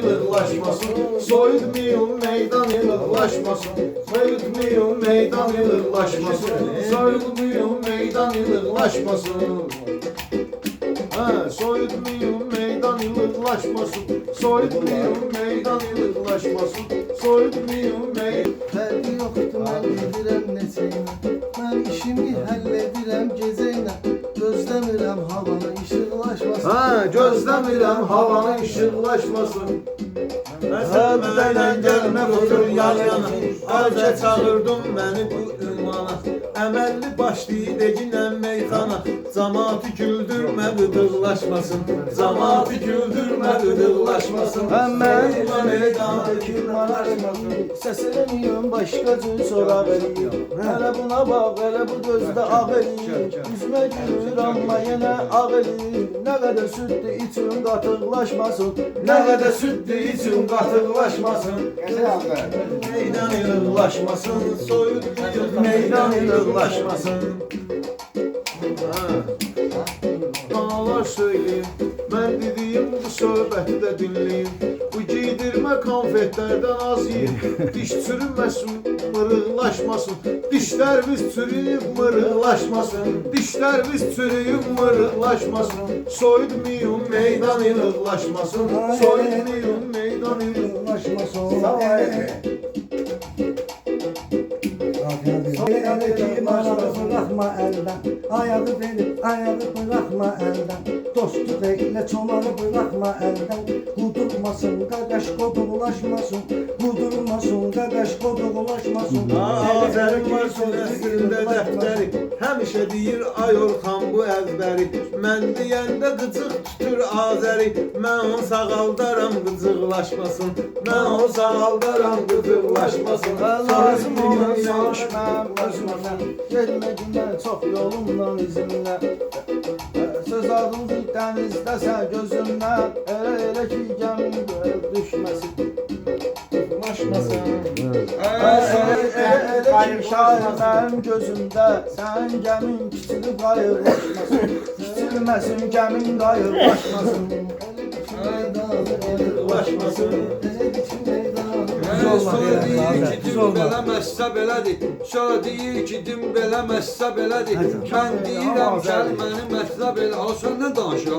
Yığılaşmasın, soyutmayın meydan yığılaşmasın, soyutmayın meydan yığılaşmasın, soyutmayın meydan yığılaşmasın. Soyutmayın meydan yığılaşmasın, soyutmayın meydan yığılaşmasın, soyutmayın meydan. Fərqi yoxdur, mən gedirəm neçəyinə. Mən işimi həll edirəm gecəyinə. Gözləmirəm havanı işıqlaşmasın. Gözləmirəm havanın işıqlaşmasın. Məndən gəlmə otur yan yana, Alca çağırdım məni bu ünvana. Əməlli başlayıb eginəm meyxana, Camaatı güldürmə qıdırlaşmasın, Camaatı güldürmə qıdırlaşmasın. Mənimlə meydana kirmanlaşmasın. Səs eləmiyim, başqa cür soraq eləyim. Hələ buna bax, hələ bu gözdə ağ eləyim. Üzmə gülür, amma yenə ağ eləyim. Nə qədər süddü için qatıqlaşmasın, Nə qədər süddü için qatıqlaşmasın. Meydan yığılaşmasın, soyutmayın meydan yığılaşmasın. Dağlar söyleyeyim, mən dediyim bu söhbəti də dinləyim. Bu giydirmə konfetlərdən az yiyin, diş çürüməsin, mırıqlaşmasın. Dişlərimiz çürüyüb mırıqlaşmasın, dişlərimiz çürüyüb mırıqlaşmasın. Soyutmayın meydan yığılaşmasın, soyutmayın meydan yığılaşmasın. Bırakma elden, ayağı verip ayağı bırakma elden. Dostluk eyle çomağı bırakma elden. Kudurmasın kardeş kodurlaşmasın, kudurmasın kardeş kodurlaşmasın. Azərim var sürəsində dəftəri, həmişə deyir ay Orxan bu əzbəri. Mən deyəndə qıcıq tutur Azəri, mən onu sağaldaram qıcıqlaşmasın, mən onu sağaldaram qıcıqlaşmasın. Lazım olan soruşmam özümden, gelmediğimden çok yolumdan izinle. Söz aldım denizde sen gözümden, elə ki gəmin görüb düşməsin. Düşməsin. Elə ki şair mənim gözümdə, sən gəmin kiçilib qayıqlaşmasın. Kiçilməsin gəmin qayıqlaşmasın. Qıcıqlaşmasın. Sonra deyir ki, dim beləməzsə belədir. Sonra deyir ki, dim beləməzsə belədir. Mən deyirəm, gəl məni mətləb elə. Sən nə danışıram?